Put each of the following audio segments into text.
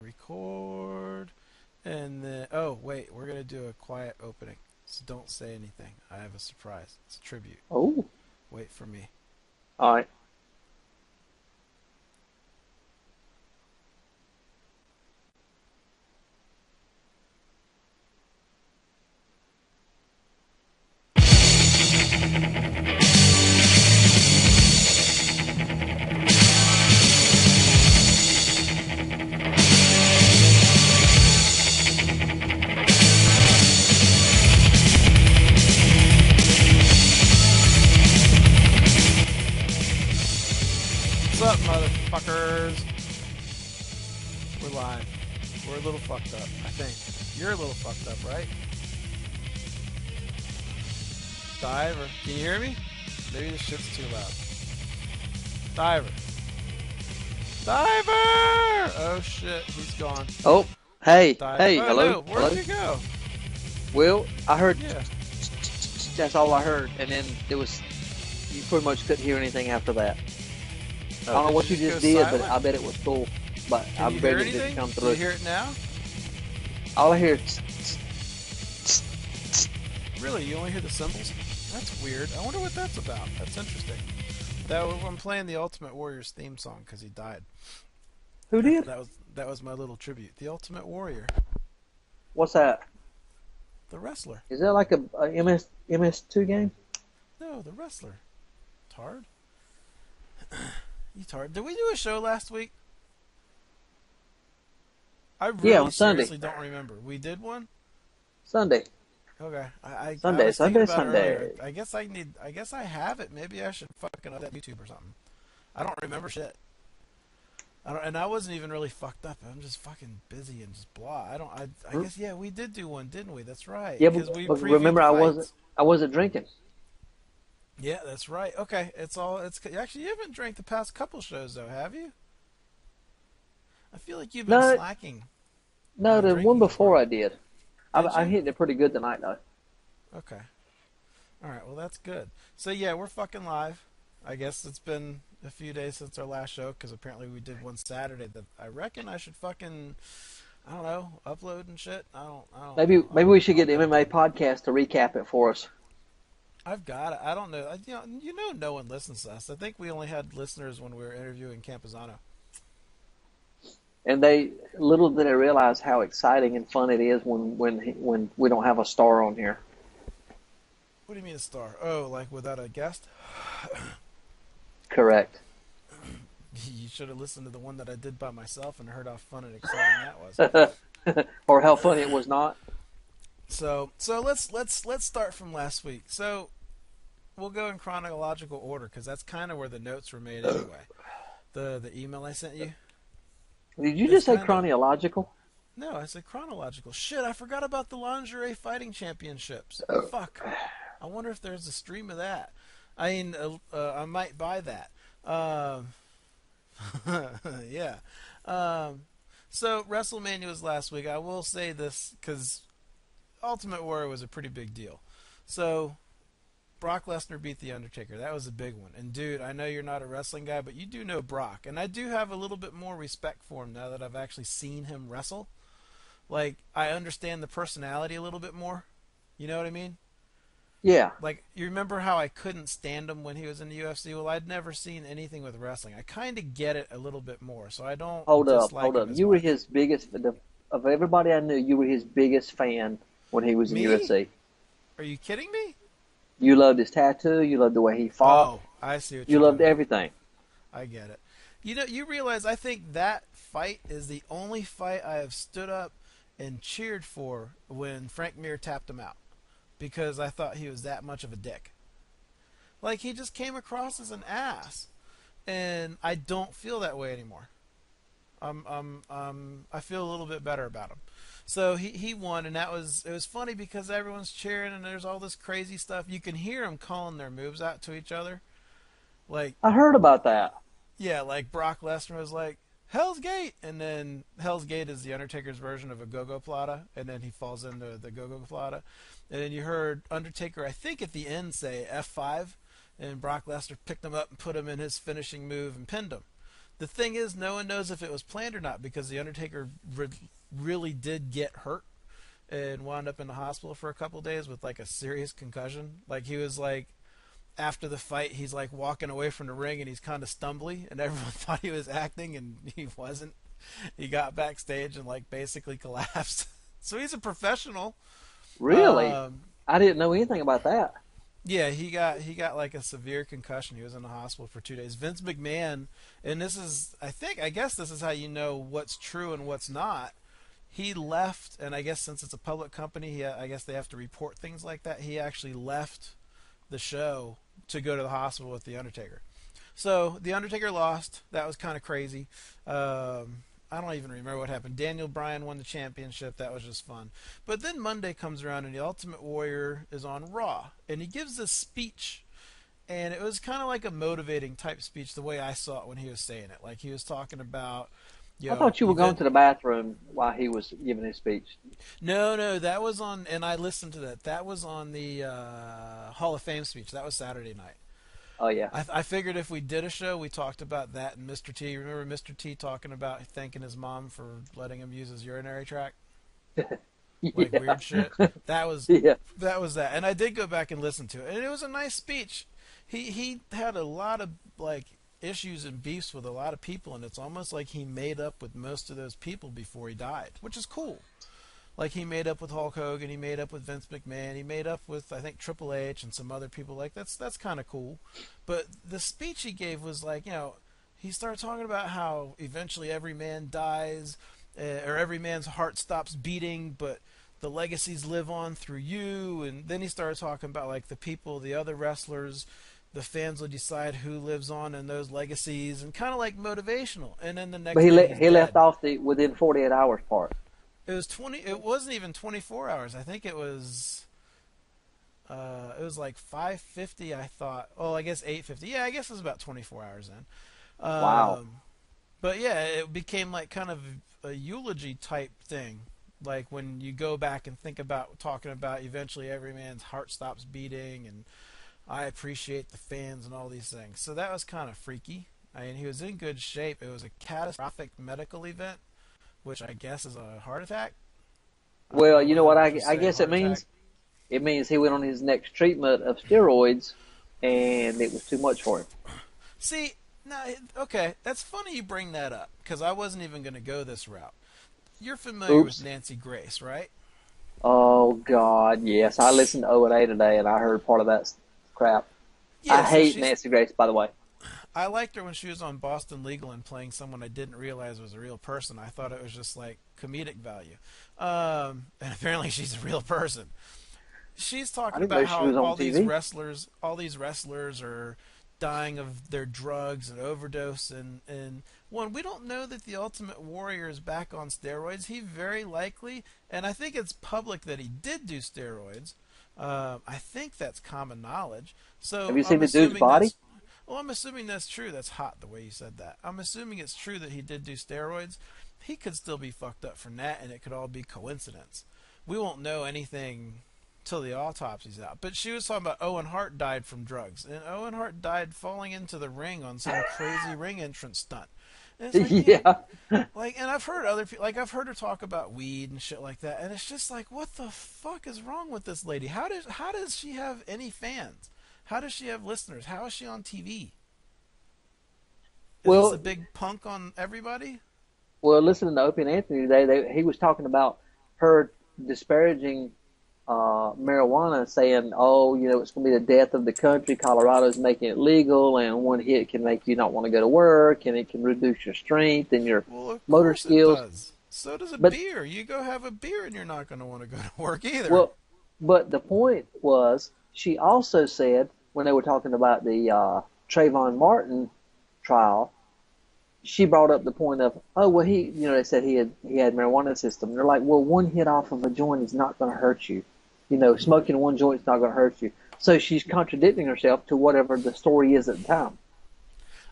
Record. And then, oh, wait, we're going to do a quiet opening. So don't say anything. I have a surprise. It's a tribute. Oh, Wait for me. all right. What's up, motherfuckers? We're live. We're a little fucked up, I think. You're a little fucked up, right? Diver. Can you hear me? Maybe this shit's too loud. Diver. Diver! Oh shit, he's gone. Oh, hey, Diver. hey, Oh hello, no, where'd hello. you go? Well, I heard. Yeah. That's all I heard, and then it was. You pretty much couldn't hear anything after that. I don't know did what you you just go did, but silent? I bet it was cool. But Can I you bet hear it didn't anything? come Do through. you hear it now? All I hear Really? You only hear the cymbals? That's weird. I wonder what that's about. That's interesting. I'm playing the Ultimate Warrior's theme song because he died. who did? That was my little tribute. The Ultimate Warrior, What's that? the wrestler. Is that like a MS2 game? No, the wrestler. Tard. You tard. Did we do a show last week? I Yeah, really on Sunday. seriously don't remember. We did one. Sunday. Okay. I Sunday, was thinking Sunday, about it earlier. Sunday. I guess I have it. Maybe I should fucking update YouTube or something. I don't remember shit. And I wasn't even really fucked up. I'm just fucking busy and just blah. I guess yeah, we did do one, didn't we? That's right. Yeah, Because we but previewed remember the I fights. wasn't drinking. Yeah, that's right. Okay, it's actually you haven't drank the past couple shows though, have you? I feel like you've been No, slacking no, the one drinking before I department. did. Did I you? hit it pretty good tonight though. Okay. All right. Well, that's good. So yeah, we're fucking live. I guess it's been a few days since our last show because apparently we did one Saturday that I reckon I should fucking I don't know upload and shit. I don't Maybe know. maybe we should I'll get the get it MMA done. podcast to recap it for us. I've got it. I don't know. No one listens to us. I think we only had listeners when we were interviewing Campazano. And they little did they realize how exciting and fun it is when we don't have a star on here. What do you mean a star? Oh, like without a guest? Correct. You should have listened to the one that I did by myself and heard how fun and exciting that was. Or how funny it was not. So let's start from last week. So we'll go in chronological order because that's kind of where the notes were made anyway. The email I sent you. Did you It's just say kind of chronological? no, I said chronological. Shit, I forgot about the lingerie fighting championships. Fuck. I wonder if there's a stream of that. I mean, I might buy that. Yeah. So WrestleMania was last week. I will say this because Ultimate Warrior was a pretty big deal. So Brock Lesnar beat The Undertaker. That was a big one. And dude, I know you're not a wrestling guy, but you do know Brock. And I do have a little bit more respect for him now that I've actually seen him wrestle. Like, I understand the personality a little bit more. You know what I mean? Yeah. Like, you remember how I couldn't stand him when he was in the UFC? Well, I'd never seen anything with wrestling. I kind of get it a little bit more, so I don't dislike Hold him up. as You were much. his biggest of everybody I knew. You were his biggest fan when he was in Me? UFC. Are you kidding me? You loved his tattoo. You loved the way he fought. Oh, I see what You you're loved doing. everything. I get it. You know, you realize I think that fight is the only fight I have stood up and cheered for when Frank Mir tapped him out because I thought he was that much of a dick. Like, he just came across as an ass, and I don't feel that way anymore. I feel a little bit better about him. So he won, and it was funny because everyone's cheering and there's all this crazy stuff. You can hear them calling their moves out to each other, like I heard about that. yeah, like Brock Lesnar was like Hell's Gate, and then Hell's Gate is the Undertaker's version of a go-go plata, and then he falls into the go-go plata, and then you heard Undertaker, I think at the end, say F5, and Brock Lesnar picked him up and put him in his finishing move and pinned him. The thing is, no one knows if it was planned or not because the Undertaker really did get hurt and wound up in the hospital for a couple days with like a serious concussion. Like he was like after the fight, he's like walking away from the ring and he's kind of stumbly, and everyone thought he was acting and he wasn't. He got backstage and like basically collapsed. So he's a professional. Really? I didn't know anything about that. Yeah, he got like a severe concussion. He was in the hospital for 2 days. Vince McMahon, and this is I guess this is how you know what's true and what's not. He left, and I guess since it's a public company, I guess they have to report things like that. He actually left the show to go to the hospital with the Undertaker. So the Undertaker lost. That was kind of crazy. I don't even remember what happened. Daniel Bryan won the championship. That was just fun. But then Monday comes around and the Ultimate Warrior is on Raw. And he gives this speech. And it was kind of like a motivating type speech the way I saw it when he was saying it. Like he was talking about, I thought you were going to the bathroom while he was giving his speech. No, that was on, and I listened to that. That was on the Hall of Fame speech. That was Saturday night. Oh, yeah. I figured if we did a show, we talked about that and Mr. T. Remember Mr. T talking about thanking his mom for letting him use his urinary tract? Like weird shit. That was that. And I did go back and listen to it. And it was a nice speech. He had a lot of like issues and beefs with a lot of people, and it's almost like he made up with most of those people before he died, which is cool. Like he made up with Hulk Hogan, he made up with Vince McMahon, he made up with I think Triple H and some other people. Like that's kind of cool. But the speech he gave was like, he started talking about how eventually every man dies, or every man's heart stops beating, but the legacies live on through you. And then he started talking about like the people, the other wrestlers, the fans will decide who lives on in those legacies, and kind of like motivational. And then the next, but he left off the within 48 hours part. It was 20. It wasn't even 24 hours. I think it was. It was like 5:50. I thought. Oh, I guess 8:50. Yeah, I guess it was about 24 hours then. Wow. But yeah, it became like kind of a eulogy type thing. Like when you go back and think about talking about eventually every man's heart stops beating, and I appreciate the fans and all these things. So that was kind of freaky. I mean, he was in good shape. It was a catastrophic medical event, which I guess is a heart attack. Well, you know what I guess it means? It means he went on his next treatment of steroids, and it was too much for him. See, now, okay, that's funny you bring that up, because I wasn't even going to go this route. You're familiar with Nancy Grace, right? Oh, God, yes. I listened to O&A today, and I heard part of that crap. Yeah, I hate Nancy Grace, by the way. I liked her when she was on Boston Legal and playing someone I didn't realize was a real person. I thought it was just like comedic value. And apparently she's a real person. She's talking about how all these wrestlers are dying of their drugs and overdose. And one, we don't know that the Ultimate Warrior is back on steroids. He very likely, and I think it's public that he did do steroids. I think that's common knowledge. So have you seen the dude's body? Well, I'm assuming that's true. That's hot the way you said that. I'm assuming it's true that he did do steroids. He could still be fucked up from that, and it could all be coincidence. We won't know anything till the autopsy's out. But she was talking about Owen Hart died from drugs, and Owen Hart died falling into the ring on some crazy ring entrance stunt. And it's like, yeah. Like, and I've heard other people, like I've heard her talk about weed and shit like that, and it's just like, what the fuck is wrong with this lady? How does she have any fans? How does she have listeners? How is she on TV? Is this a big punk on everybody? Well, listening to Opie and Anthony today, he was talking about her disparaging marijuana, saying, "Oh, it's going to be the death of the country. Colorado's making it legal, and one hit can make you not want to go to work, and it can reduce your strength and your motor skills." Does. So does beer. You go have a beer, and you're not going to want to go to work either. Well, but the point was, she also said when they were talking about the Trayvon Martin trial, she brought up the point of, oh, well, they said he had marijuana system. They're like, well, one hit off of a joint is not going to hurt you. Smoking one joint is not going to hurt you. So she's contradicting herself to whatever the story is at the time.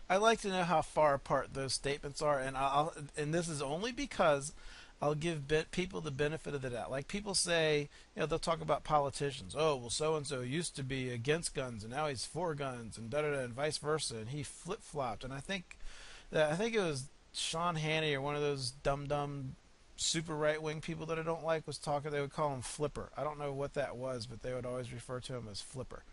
I like to know how far apart those statements are, and this is only because I'll give people the benefit of the doubt. Like people say, they'll talk about politicians. Oh, well, so-and-so used to be against guns, and now he's for guns, and da-da-da, and vice versa, and he flip-flopped. And I think I think it was Sean Hannity or one of those dumb super right wing people that I don't like was talking. They would call him Flipper. I don't know what that was, but they would always refer to him as Flipper.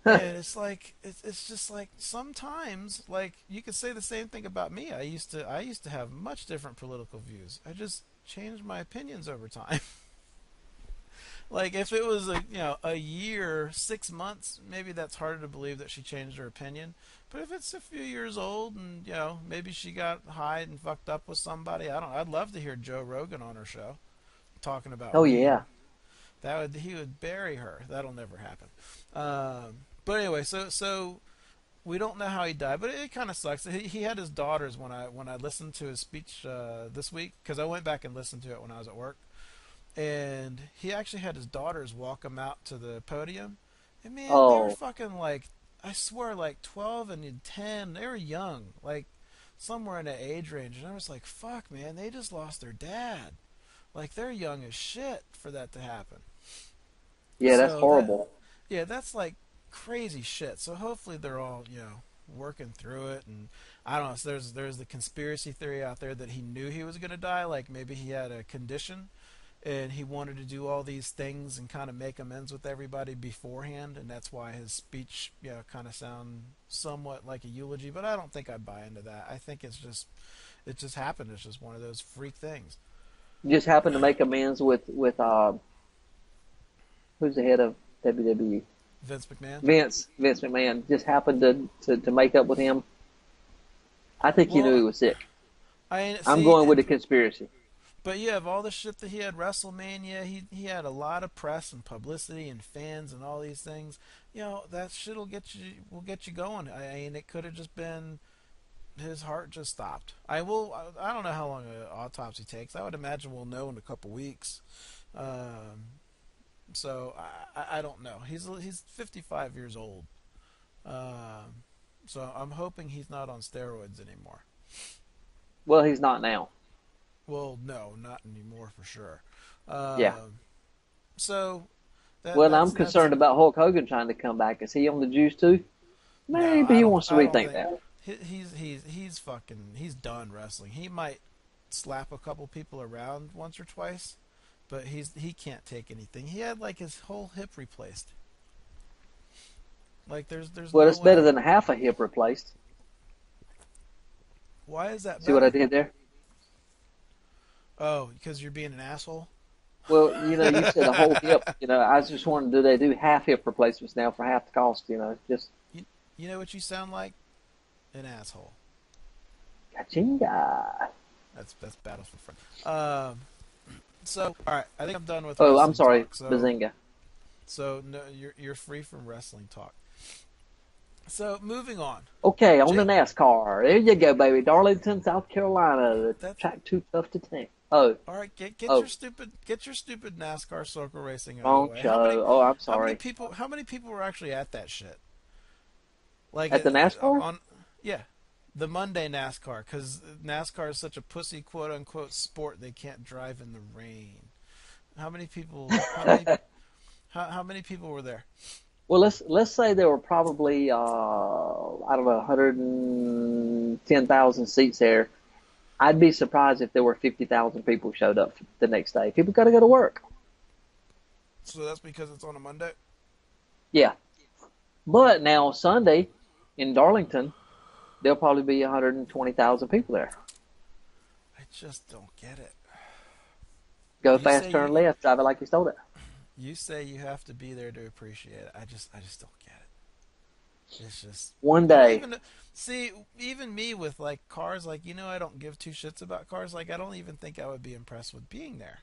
And it's like it's just like sometimes like you could say the same thing about me. I used to have much different political views. I just changed my opinions over time. Like if it was a year, 6 months, maybe that's harder to believe that she changed her opinion. But if it's a few years old and maybe she got high and fucked up with somebody, I don't. I'd love to hear Joe Rogan on her show talking about Oh weed. yeah. He would bury her. That'll never happen. But anyway, so we don't know how he died, but it kind of sucks. He had his daughters when I listened to his speech this week because I went back and listened to it when I was at work, and he actually had his daughters walk him out to the podium, and man, they were Oh fucking like I swear like 12 and 10. They were young, like somewhere in the age range, and I was like, fuck, man, they just lost their dad. Like they're young as shit for that to happen. yeah, that's So that horrible. yeah, that's like crazy shit. So hopefully they're all working through it. And I don't know. So there's the conspiracy theory out there that he knew he was gonna die. Like maybe he had a condition and he wanted to do all these things and kind of make amends with everybody beforehand, and that's why his speech kind of sound somewhat like a eulogy. But I don't think I buy into that. I think it just happened. It's just one of those freak things. Just happened to make amends with who's the head of WWE? Vince McMahon. Vince McMahon just happened to make up with him. I think he knew he Well, was sick. I I'm see. going with the conspiracy. But you have all the shit that he had WrestleMania. He had a lot of press and publicity and fans and all these things. That shit will get you going. I mean, it could have just been his heart just stopped. I don't know how long an autopsy takes. I would imagine we'll know in a couple weeks. So I don't know. He's 55 years old. So I'm hoping he's not on steroids anymore. Well, he's not now. Well, no, not anymore for sure. Yeah. So that Well, I'm that's concerned about Hulk Hogan trying to come back. Is he on the juice too? no, Maybe he wants to I don't rethink think that. he's done wrestling. He might slap a couple people around once or twice, but he can't take anything. He had like his whole hip replaced. Like there's Well, no it's better way. than half a hip replaced. Why is that See what I better? did there? Oh, because you're being an asshole. Well, you said a whole hip. I was just wondering, do they do half hip replacements now for half the cost? Just You, you know what you sound like? An asshole. Kachinga. That's Battlefield Front. So all right, I think I'm done with Oh, I'm wrestling sorry, talk. So Bazinga. so no, you're free from wrestling talk. So moving on. Okay, on the Jake, NASCAR. There you go, baby. Darlington, South Carolina. The that's track too tough to tank. Oh, all right. oh, Get your stupid NASCAR circle racing out of the wrong way. show. Oh, I'm How many sorry. people how many people were actually at that shit? Like At the NASCAR? on yeah, the Monday NASCAR, because NASCAR is such a pussy quote unquote sport they can't drive in the rain. How many people? How many people were there? Well, let's say there were probably I don't know 110,000 seats there. I'd be surprised if there were 50,000 people showed up the next day. People got to go to work. So that's because it's on a Monday. Yeah, but now Sunday in Darlington, there'll probably be 120,000 people there. I just don't get it. Go You fast, say turn you left, drive it like you stole it. you say you have to be there to appreciate it. I just don't get it. It's just One I don't day. even see even me with like cars. Like I don't give two shits about cars. Like I don't even think I would be impressed with being there.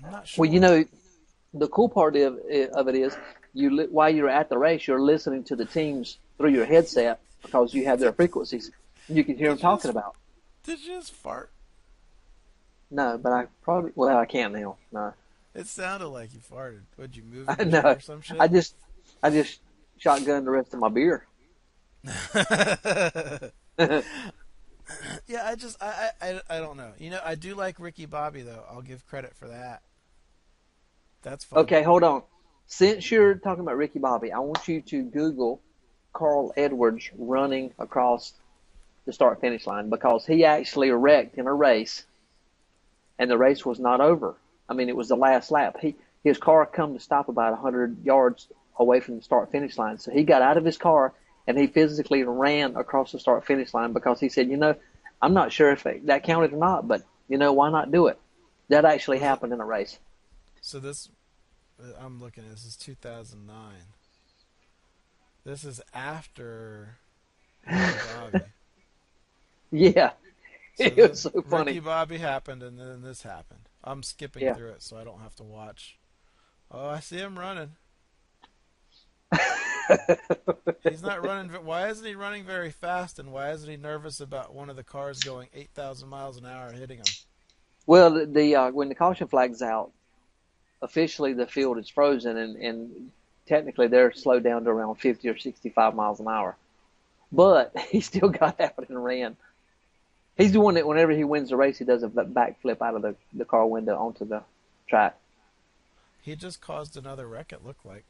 I'm not Well, sure. the cool part of it is while you're at the race, you're listening to the teams through your headset because you have their Did, frequencies. You can hear them did you talking just about. did you just fart? No, but I probably I can't now. No, It sounded like you farted. Would you move in I your chair know. or some I shit? just I just shotgun the rest of my beer. Yeah, I don't know. I do like Ricky Bobby though. I'll give credit for that. That's fun. Okay, hold on. Since you're talking about Ricky Bobby, I want you to Google Carl Edwards running across the start finish line because he actually wrecked in a race, and the race was not over. I mean, it was the last lap. His car come to stop about 100 yards away from the start finish line, so he got out of his car and he physically ran across the start finish line because he said, I'm not sure if that counted or not, but why not do it? That actually Was it? happened in a race. So this, I'm looking at this is 2009. This is after Ricky Bobby. Yeah, So it was so Ricky funny. Bobby happened, and then this happened. I'm skipping Yeah. through it so I don't have to watch. Oh, I see him running. He's not running. Why isn't he running very fast? And why isn't he nervous about one of the cars going 8,000 miles an hour hitting him? Well, the when the caution flag's out, officially the field is frozen, and technically they're slowed down to around 50 or 65 miles an hour. But he still got out and ran. He's the one that whenever he wins the race, he does a backflip out of the car window onto the track. He just caused another wreck. It looked like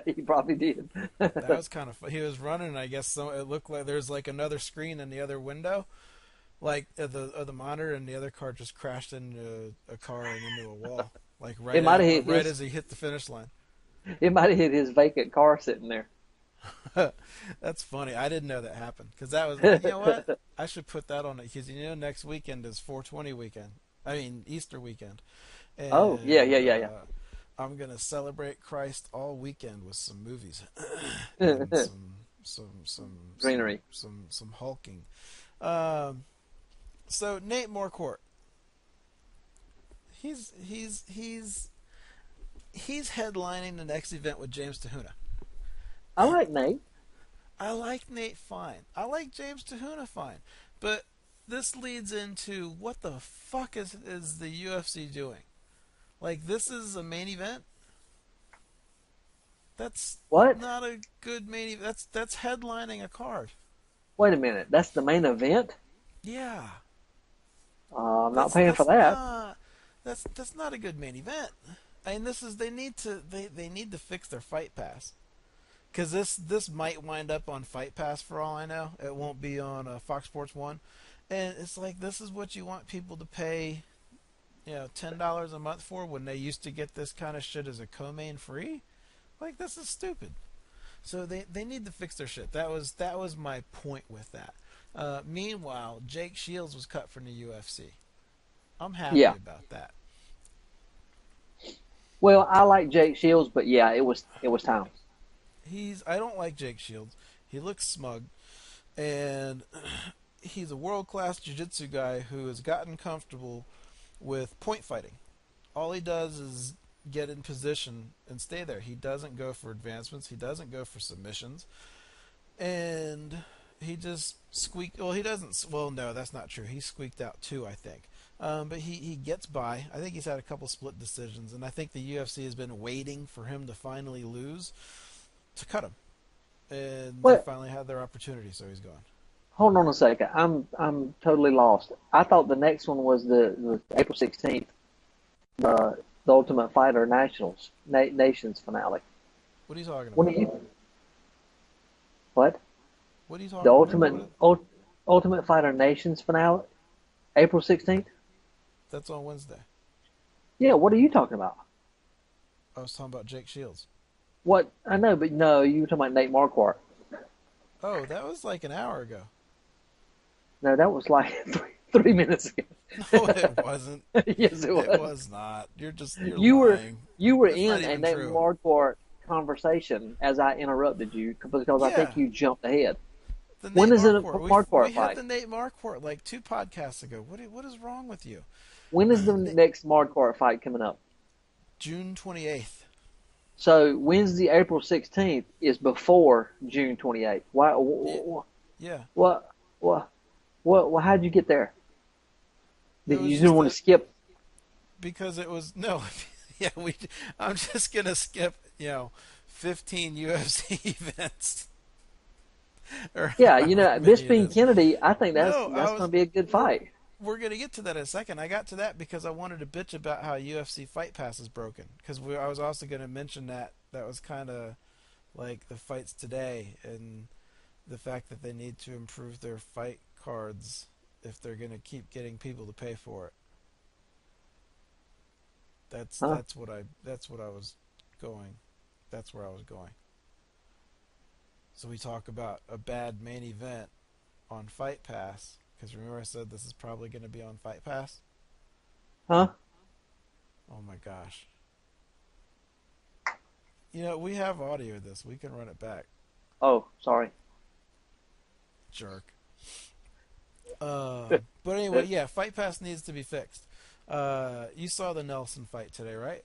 He probably did. that was kind of fun. He was running. And I guess it looked like there's like another screen in the other window, like of the monitor, and the other car just crashed into a car and into a wall, like It might have hit right his. as he hit the finish line. It might have hit his vacant car sitting there. That's funny. I didn't know that happened because that was. You know what? I should put that on it because next weekend is 420 weekend. I mean Easter weekend, Oh yeah, yeah, and yeah, I'm gonna celebrate Christ all weekend with some movies and yeah. Greenery. some hulking. Um, so Nate Morcourt, he's he's he's he's headlining the next event with James Tahuna. I like Nate. I like Nate fine. I like James Tahuna fine. But this leads into what the fuck is the UFC doing? Like this is a main event? That's What? not a good main event. That's headlining a card. Wait a minute. That's the main event. Yeah. I'm not That's paying for that's that. not that's not a good main event. I mean this is they need to fix their fight pass. Because this might wind up on Fight Pass for all I know. It won't be on Fox Sports 1. And it's like, this is what you want people to pay, $10 a month for when they used to get this kind of shit as a co-main free? Like, this is stupid. So they need to fix their shit. That was my point with that. Meanwhile, Jake Shields was cut from the UFC. I'm happy Yeah. about that. Well, I like Jake Shields, but yeah, it was time. I don't like Jake Shields. He looks smug. And he's a world-class jiu-jitsu guy who has gotten comfortable with point fighting. All he does is get in position and stay there. He doesn't go for advancements. He doesn't go for submissions. And he just squeaked. Well, he doesn't. Well, no, that's not true. He squeaked out too, I think. But he gets by. I think he's had a couple split decisions, and I think the UFC has been waiting for him to finally lose to cut him. And they Well, finally had their opportunity, so he's gone. hold on a second. I'm totally lost. I thought the next one was the April 16th, the Ultimate Fighter Nations finale. What are you talking What do about? you what? What are you The talking? Ultimate Fighter Nations finale, April 16th? That's on Wednesday. Yeah, what are you talking about? I was talking about Jake Shields. What I know, but no, you were talking about Nate Marquardt. Oh, that was like an hour ago. No, that was like 3 minutes ago. No, it wasn't. Yes, it It was. was not. You're You were lying. you were That's not in a even Nate true. Marquardt conversation as I interrupted you because I Yeah, think you jumped ahead. the When Nate is it a Marquardt. We Marquardt had fight? the Nate Marquardt like 2 podcasts ago. What is wrong with you? When is the Na- next Marquardt fight coming up? June 28th. So Wednesday, April 16th is before June 28th. Why? Yeah, yeah. What? What? What? How'd you get there? It Did you was just just want to that skip? because it was no. Yeah, we. I'm just gonna skip 15 UFC events or Yeah, however many it Bisping is. Kennedy. I think that's No, I that's going was. to be a good We're fight. we're gonna get to that in a second. I got to that because I wanted to bitch about how UFC Fight Pass is broken. Because I was also gonna mention that was kind of like the fights today and the fact that they need to improve their fight cards if they're going to keep getting people to pay for it. That's Huh? that's what I was going. That's where I was going. So we talk about a bad main event on Fight Pass, because remember I said this is probably going to be on Fight Pass? Huh? Oh my gosh. You know, we have audio of this. We can run it back. Oh, sorry. Jerk. But anyway, yeah, Fight Pass needs to be fixed. You saw the Nelson fight today, right?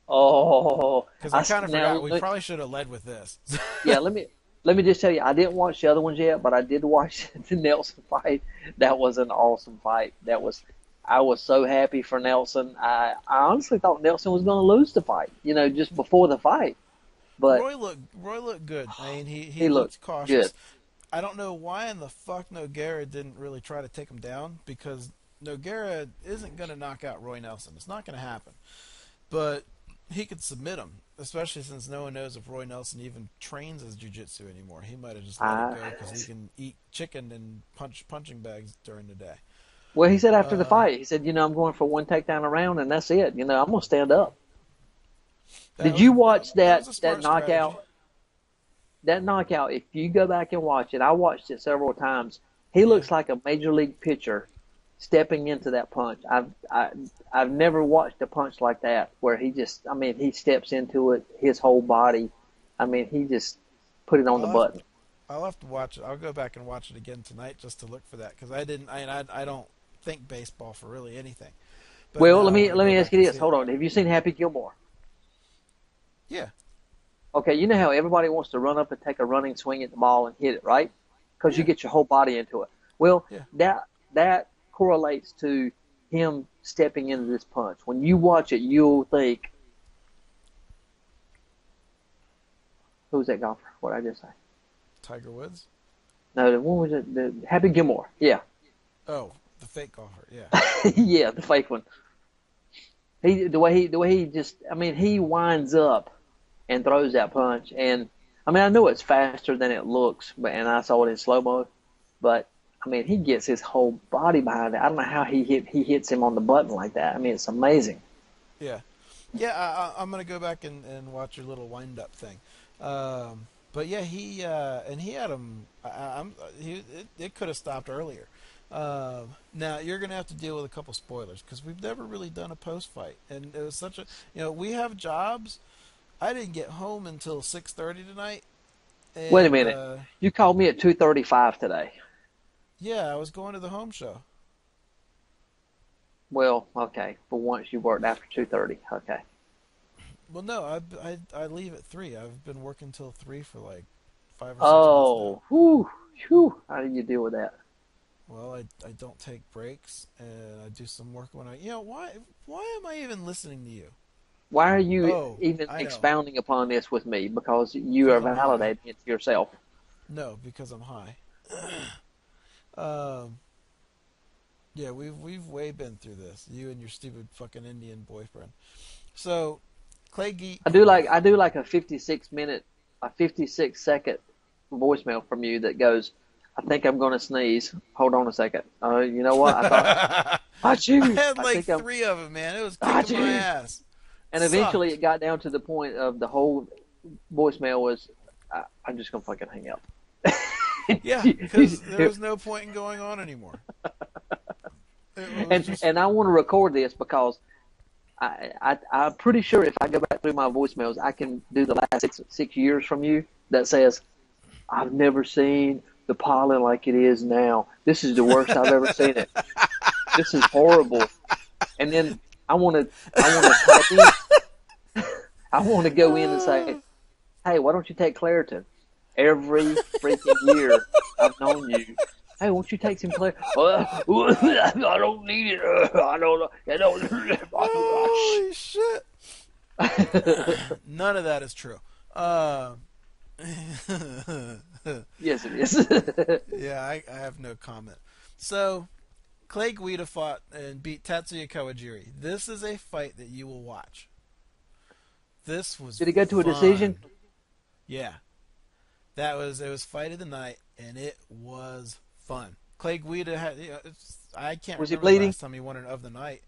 Oh, Because I kind of now forgot. We probably should have led with this. yeah. Let me just tell you, I didn't watch the other ones yet, but I did watch the Nelson fight. That was an awesome fight. I was so happy for Nelson. I honestly thought Nelson was going to lose the fight, just before the fight. But Roy looked good. I mean, he looked looked cautious. good. I don't know why in the fuck Nogueira didn't really try to take him down, because Nogueira isn't going to knock out Roy Nelson. It's not going to happen. But he could submit him, especially since no one knows if Roy Nelson even trains as jiu-jitsu anymore. He might have just let it go because he can eat chicken and punching bags during the day. Well, he said after the fight, he said, I'm going for one takedown a round, and that's it. I'm going to stand up. Did you watch that knockout? Strategy. That knockout, if you go back and watch it, I watched it several times. He looks like a major league pitcher stepping into that punch. I've never watched a punch like that where he steps into it, his whole body. He just put it on the button. I'll have to watch it. I'll go back and watch it again tonight just to look for that, because I don't think baseball for really anything. But well, let me ask you this. Hold on. Have you seen Happy Gilmore? Yeah. Okay, you know how everybody wants to run up and take a running swing at the ball and hit it, right? Because you get your whole body into it. Well, that correlates to him stepping into this punch. When you watch it, you'll think, who's that golfer? What did I just say? Tiger Woods? No, the one was it? The Happy Gilmore. Yeah. Oh, the fake golfer. Yeah. Yeah, the fake one. The way he just, he winds up and throws that punch. And, I know it's faster than it looks, and I saw it in slow-mo, but, he gets his whole body behind it. I don't know how he hits him on the button like that. it's amazing. Yeah. Yeah, I'm going to go back and watch your little wind-up thing. But, yeah, he had him, it could have stopped earlier. Now, you're going to have to deal with a couple spoilers, because we've never really done a post-fight. And it was such a, we have jobs. I didn't get home until 6:30 tonight. And, wait a minute. You called me at 2:35 today. Yeah, I was going to the home show. Well, okay. For once you worked after 2:30. Okay. Well, no, I leave at 3. I've been working till 3 for like 5 or 6 months now. Whew. How do you deal with that? Well, I don't take breaks, and I do some work when why am I even listening to you? Why are you even expounding upon this with me? Because you are validating it to yourself. No, because I'm high. Yeah, we've way been through this. You and your stupid fucking Indian boyfriend. So, Clay Geek. I do like a 56-second voicemail from you that goes, I think I'm going to sneeze. Hold on a second. You know what? I thought, I had like 3 of them, man. It was kicking my ass. And eventually it got down to the point of the whole voicemail was, I'm just going to fucking hang up. Yeah, because there was no point in going on anymore. And I want to record this because I'm pretty sure if I go back through my voicemails, I can do the last six years from you that says, I've never seen the pollen like it is now. This is the worst I've ever seen it. This is horrible. And then I want to type in. I want to go in and say, hey, why don't you take Claritin? Every freaking year I've known you. Hey, won't you take some Claritin? I don't need it. I don't know. Holy shit. None of that is true. Yes, it is. Yeah, I have no comment. So, Clay Guida fought and beat Tatsuya Kawajiri. This is a fight that you will watch. This was Did it go to fun. a decision? Yeah. It was fight of the night, and it was fun. Clay Guida had, I can't Was he remember the bleeding? last time he won an of the night.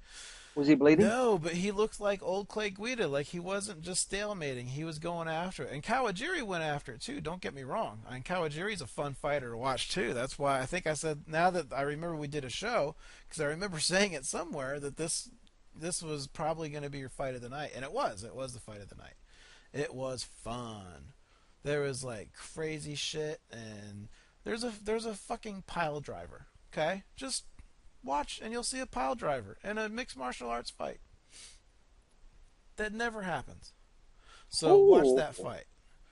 Was he bleeding? No, but he looked like old Clay Guida. Like he wasn't just stalemating; he was going after it. And Kawajiri went after it too. Don't get me wrong. I mean, Kawajiri's a fun fighter to watch too. That's why I think I said, now that I remember we did a show, because I remember saying it somewhere that this was probably going to be your fight of the night, and it was. It was the fight of the night. It was fun. There was like crazy shit, and there's a fucking pile driver. Okay, just watch and you'll see a pile driver in a mixed martial arts fight. That never happens. So watch Ooh. that fight.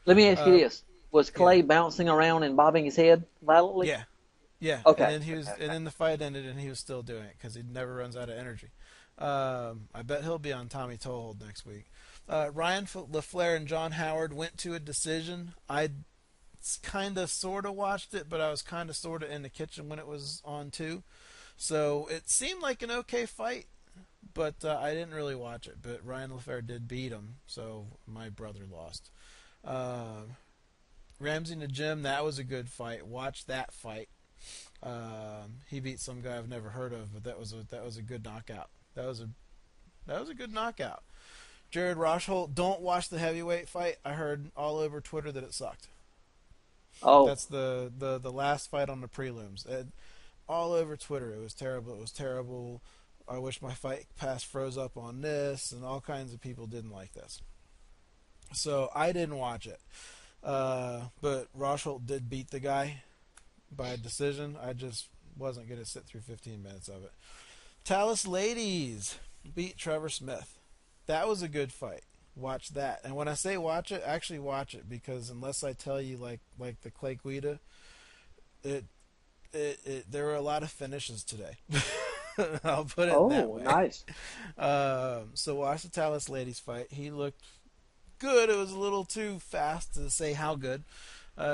Let me ask you Uh, this: was yeah, Clay bouncing around and bobbing his head violently? yeah, yeah. And Okay. then and then the fight ended, and he was still doing it because he never runs out of energy. I bet he'll be on Tommy Toehold next week. Ryan LaFleur and John Howard went to a decision. I kind of sort of watched it, but I was kind of sort of in the kitchen when it was on too. So it seemed like an okay fight, but I didn't really watch it. But Ryan LaFleur did beat him, so my brother lost. Ramsey Najim, that was a good fight. Watch that fight. He beat some guy I've never heard of, but that was a good knockout. That was a good knockout. Jared Rosholt, don't watch the heavyweight fight. I heard all over Twitter that it sucked. Oh, That's the last fight on the prelims. All over Twitter, it was terrible. It was terrible. I wish my fight pass froze up on this, and all kinds of people didn't like this. So I didn't watch it. But Rosholt did beat the guy by a decision. I just wasn't going to sit through 15 minutes of it. Tallis Ladies beat Trevor Smith. That was a good fight. Watch that. And when I say watch it, actually watch it, because unless I tell you like the Clay Guida, there were a lot of finishes today. I'll put it that oh, way. nice. So watch the Tallis Ladies fight. He looked good. It was a little too fast to say how good.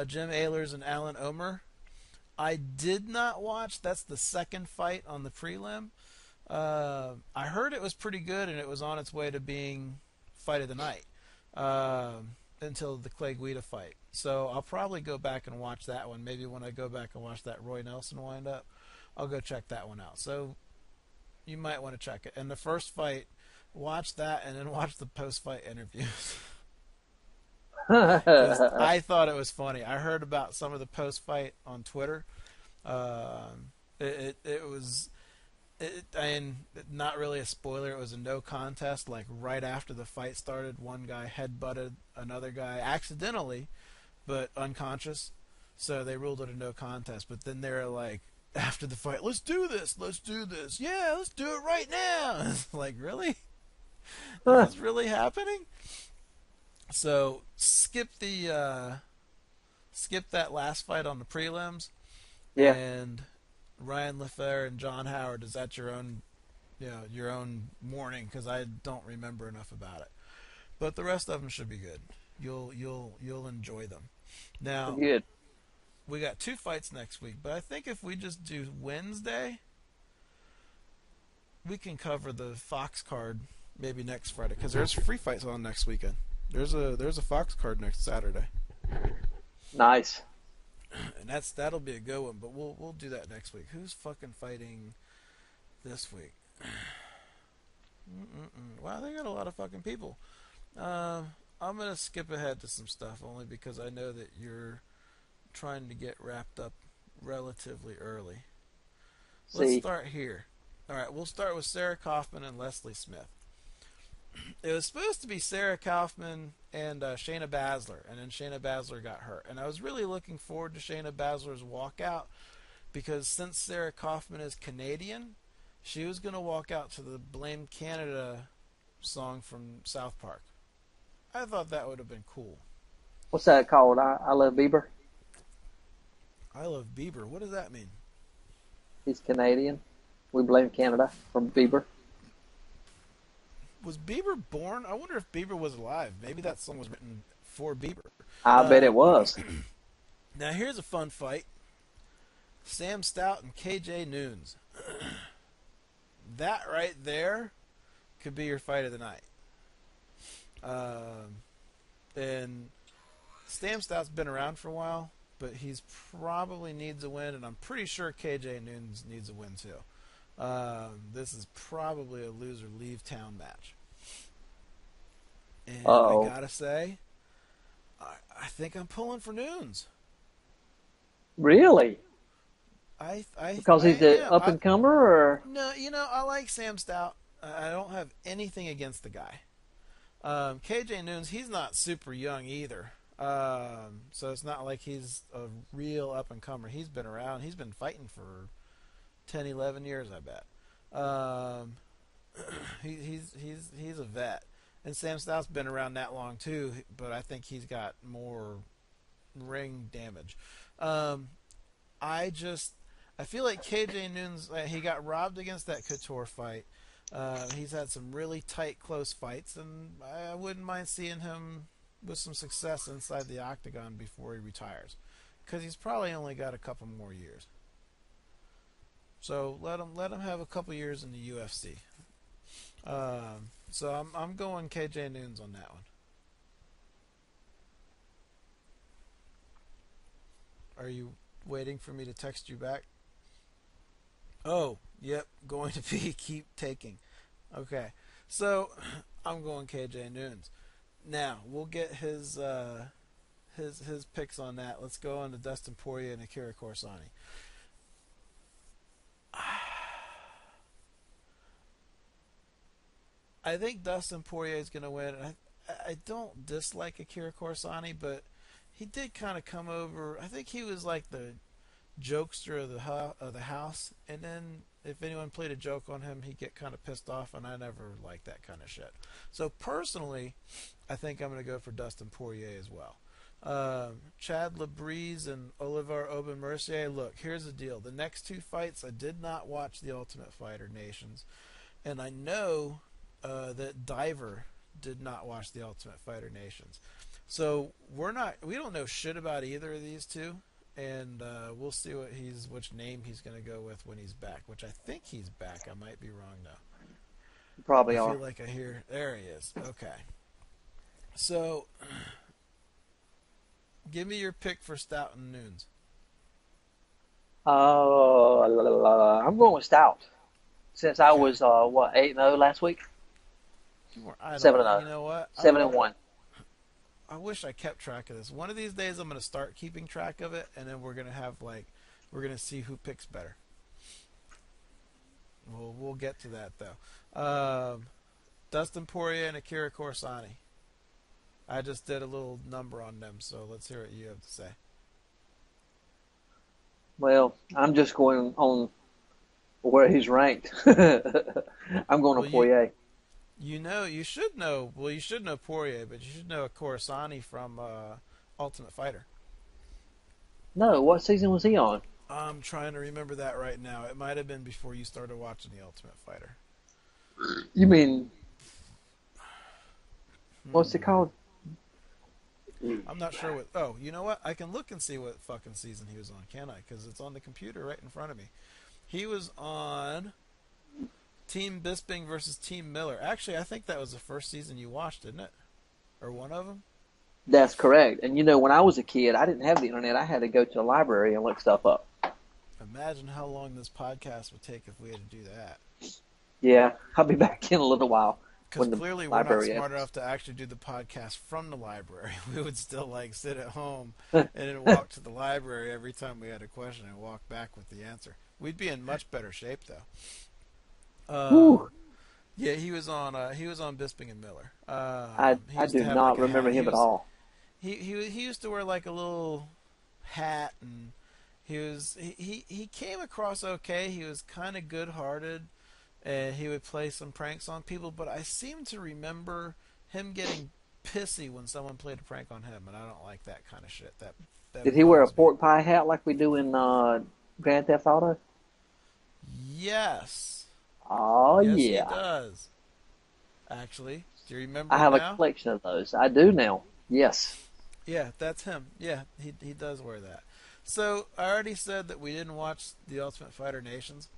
Jim Ehlers and Alan Omer. I did not watch. That's the second fight on the prelim. I heard it was pretty good, and it was on its way to being fight of the night until the Clay Guida fight. So I'll probably go back and watch that one. Maybe when I go back and watch that Roy Nelson wind up, I'll go check that one out. So you might want to check it. And the first fight, watch that, and then watch the post-fight interviews. I thought it was funny. I heard about some of the post-fight on Twitter. It was, I mean, not really a spoiler. It was a no contest. Like right after the fight started, one guy headbutted another guy accidentally, but unconscious. So they ruled it a no contest. But then they're like, after the fight, let's do this. Yeah, let's do it right now. It's like, really? Is this really happening? So skip that last fight on the prelims, Yeah. and Ryan LaFleur and John Howard. Is that your own morning? Because I don't remember enough about it. But the rest of them should be good. You'll enjoy them. Now Good. we got 2 fights next week, but I think if we just do Wednesday, we can cover the Fox card maybe next Friday, because there's free fights on next weekend. There's a Fox card next Saturday, Nice. and that'll be a good one. But we'll do that next week. Who's fucking fighting this week? Wow, they got a lot of fucking people. I'm gonna skip ahead to some stuff only because I know that you're trying to get wrapped up relatively early. Let's See. start here. All right, we'll start with Sarah Kaufman and Leslie Smith. It was supposed to be Sarah Kaufman and Shayna Baszler, and then Shayna Baszler got hurt. And I was really looking forward to Shayna Baszler's walkout, because since Sarah Kaufman is Canadian, she was going to walk out to the Blame Canada song from South Park. I thought that would have been cool. What's that called? I Love Bieber. I Love Bieber. What does that mean? He's Canadian. We blame Canada for Bieber. Was Bieber born? I wonder if Bieber was alive. Maybe that song was written for Bieber. I bet it was. Now here's a fun fight. Sam Stout and KJ Noons. That right there could be your fight of the night. And Sam Stout's been around for a while, but he's probably needs a win, and I'm pretty sure KJ Noons needs a win too. This is probably a loser leave town match. And I Uh-oh. gotta say, I think I'm pulling for Noons. Really? Because I he's the am. up and comer, or No, I like Sam Stout. I don't have anything against the guy. KJ Noons, he's not super young either. So it's not like he's a real up and comer. He's been around. He's been fighting for 10, 11 years, I bet. He's a vet, and Sam Stout's been around that long too. But I think he's got more ring damage. I feel like KJ Noons, he got robbed against that Couture fight. He's had some really tight, close fights, and I wouldn't mind seeing him with some success inside the octagon before he retires, because he's probably only got a couple more years. So let him have a couple years in the UFC. So I'm going KJ Noons on that one. Are you waiting for me to text you back? Oh, yep, going to be keep taking. Okay, so I'm going KJ Noons. Now we'll get his picks on that. Let's go on to Dustin Poirier and Akira Corsani. I think Dustin Poirier is going to win. I don't dislike Akira Corsani, but he did kind of come over. I think he was like the jokester of the house, and then if anyone played a joke on him, he'd get kind of pissed off, and I never liked that kind of shit. So personally, I think I'm going to go for Dustin Poirier as well. Chad Labrise and Oliver Aubin-Mercier. Look, here's the deal. The next two fights, I did not watch the Ultimate Fighter Nations, and I know that Diver did not watch the Ultimate Fighter Nations. So we don't know shit about either of these two, and we'll see which name he's going to go with when he's back. Which I think he's back. I might be wrong though. probably I are. feel like I hear there he is. Okay, so give me your pick for Stout and Noons. I'm going with Stout. Since I Okay. was 8-0 last week, I don't 7-0, You know what? 7-1. I wish I kept track of this. One of these days, I'm going to start keeping track of it, and then we're going to see who picks better. We'll get to that though. Dustin Poirier and Akira Corsani. I just did a little number on them, so let's hear what you have to say. Well, I'm just going on where he's ranked. I'm going to Poirier. You should know. Well, you should know Poirier, but you should know Corsani from Ultimate Fighter. No, what season was he on? I'm trying to remember that right now. It might have been before you started watching the Ultimate Fighter. You mean, what's it called? I'm not sure what. Oh, you know what? I can look and see what fucking season he was on, can't I? Because it's on the computer right in front of me. He was on Team Bisping versus Team Miller. Actually, I think that was the first season you watched, didn't it? Or one of them? That's correct. And when I was a kid, I didn't have the internet. I had to go to the library and look stuff up. Imagine how long this podcast would take if we had to do that. Yeah, I'll be back in a little while. Because clearly we're not library smart ends. enough to actually do the podcast from the library. We would still sit at home and then walk to the library every time we had a question and walk back with the answer. We'd be in much better shape though. Yeah, he was on Bisping and Miller. I He do not remember him at all. He used to wear like a little hat, and he came across okay. He was kind of good-hearted, and he would play some pranks on people. But I seem to remember him getting pissy when someone played a prank on him, and I don't like that kind of shit. That Did he wear a bugs me. pork pie hat like we do in Grand Theft Auto? Yes. Oh, Yes, yeah. he does. Actually, do you remember I have now? a collection of those. I do now. Yes. Yeah, that's him. Yeah, he does wear that. So I already said that we didn't watch the Ultimate Fighter Nations,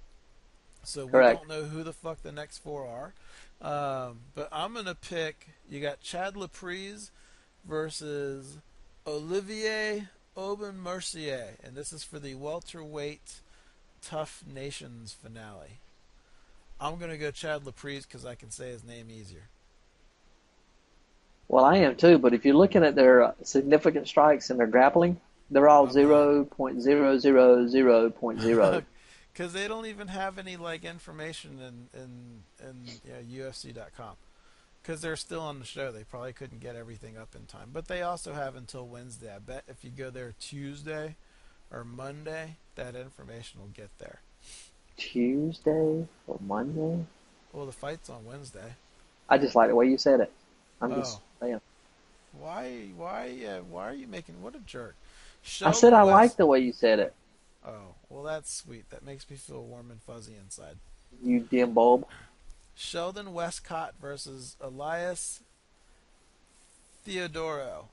so we Correct. don't know who the fuck the next four are. But I'm gonna pick. You got Chad Laprise versus Olivier Aubin-Mercier, and this is for the welterweight Tough Nations finale. I'm gonna go Chad Laprise because I can say his name easier. Well, I am too, but if you're looking at their significant strikes and their grappling, they're all I'm not. 0.000.0. Because they don't even have any like information in UFC.com. Because they're still on the show, they probably couldn't get everything up in time. But they also have until Wednesday. I bet if you go there Tuesday or Monday, that information will get there. Tuesday or Monday? Well, the fight's on Wednesday. I just like the way you said it. I'm just Oh, saying. why are you making? What a jerk! I said Sheldon I like West. the way you said it, Oh, well, that's sweet. That makes me feel warm and fuzzy inside. you dim bulb. Sheldon Westcott versus Elias Theodoro.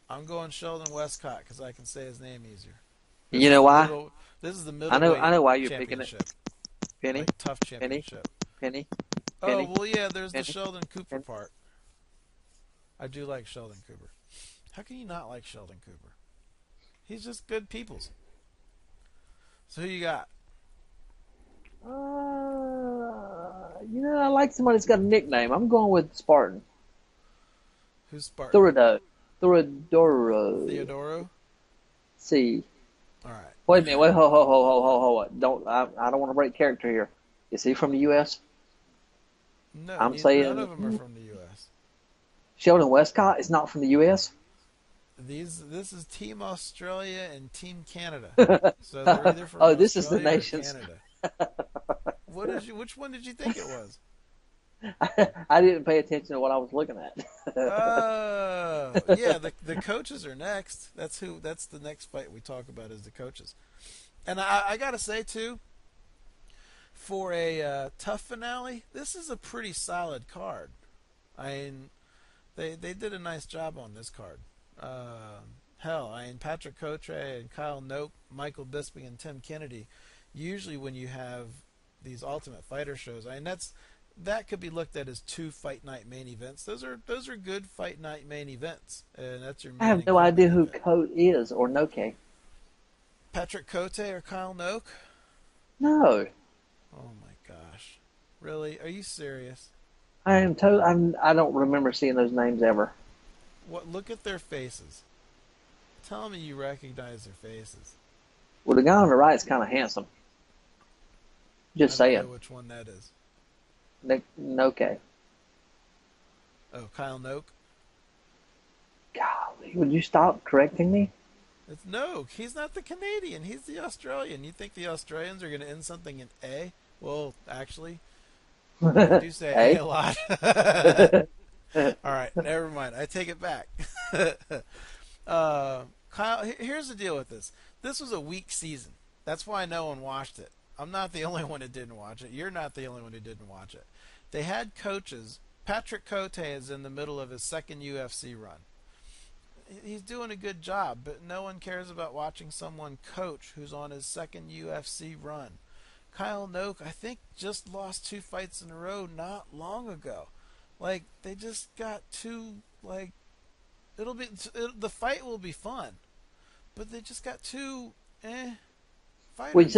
I'm going Sheldon Westcott because I can say his name easier. This You is know the why? middle. This is the I middleweight know why you're picking it. championship, Penny, like tough penny, championship. penny, Oh penny, well, yeah. There's the penny, Sheldon Cooper penny. part. I do like Sheldon Cooper. How can you not like Sheldon Cooper? He's just good peoples. So who you got? I like somebody that's got a nickname. I'm going with Spartan. Who's Spartan? Thoradoro. Theodoro. See. All right. Wait a minute. Wait, hold. I don't want to break character here. Is he from the U.S.? No, I'm none saying of them are from the U.S. Sheldon Westcott is not from the U.S. This is Team Australia and Team Canada. So they're either from Oh, this is the Australia or nation's. Canada. Which one did you think it was? I didn't pay attention to what I was looking at. Oh, yeah, the coaches are next. That's the next fight we talk about is the coaches. And I got to say too, for a tough finale, this is a pretty solid card. I mean, they did a nice job on this card. Patrick Cotre and Kyle Noke, Michael Bisping, and Tim Kennedy. Usually, when you have these Ultimate Fighter shows, that could be looked at as two fight night main events. Those are good fight night main events, and that's your I main have and no co-main idea who event. Coat is or Noke. Patrick Cote or Kyle Noke? No, Oh my gosh, really? Are you serious? I am I don't remember seeing those names ever. What? Look at their faces. Tell me you recognize their faces. Well, the guy on the right is kind of handsome. I Just don't know saying. which one that is. Noke. Oh, Kyle Noke. Golly, would you stop correcting me? It's Noke. He's not the Canadian. He's the Australian. You think the Australians are going to end something in A? Well, actually, they do say Hey. A a lot. All right, never mind. I take it back. Kyle, here's the deal with this. This was a weak season. That's why no one watched it. I'm not the only one who didn't watch it. You're not the only one who didn't watch it. They had coaches. Patrick Cote is in the middle of his second UFC run. He's doing a good job, but no one cares about watching someone coach who's on his second UFC run. Kyle Noke, I think, just lost 2 fights in a row not long ago. Like, they just got too, like, the fight will be fun, but they just got too, Well, fighters.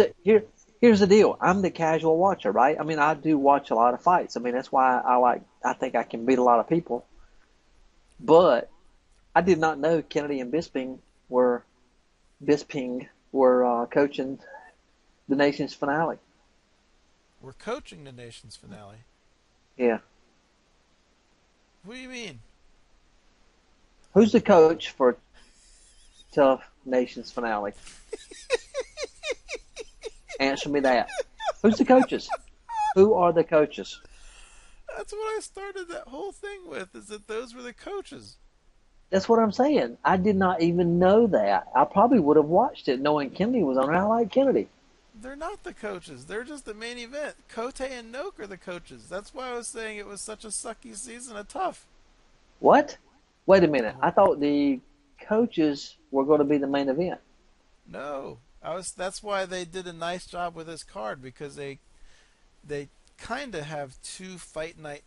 here's the deal. I'm the casual watcher, right? I mean, I do watch a lot of fights. I mean, that's why I think I can beat a lot of people. But I did not know Kennedy and Bisping were coaching the nation's finale. We're coaching the nation's finale. Yeah. What do you mean? Who's the coach for Tough Nations finale? Answer me that. Who's the coaches? Who are the coaches? That's what I started that whole thing with, is that those were the coaches. That's what I'm saying. I did not even know that. I probably would have watched it knowing Kennedy was on it. I like Kennedy. They're not the coaches. They're just the main event. Cote and Noke are the coaches. That's why I was saying it was such a sucky season of tough. What? Wait a minute. I thought the coaches were going to be the main event. No. That's why they did a nice job with this card, because they kind of have 2 fight night,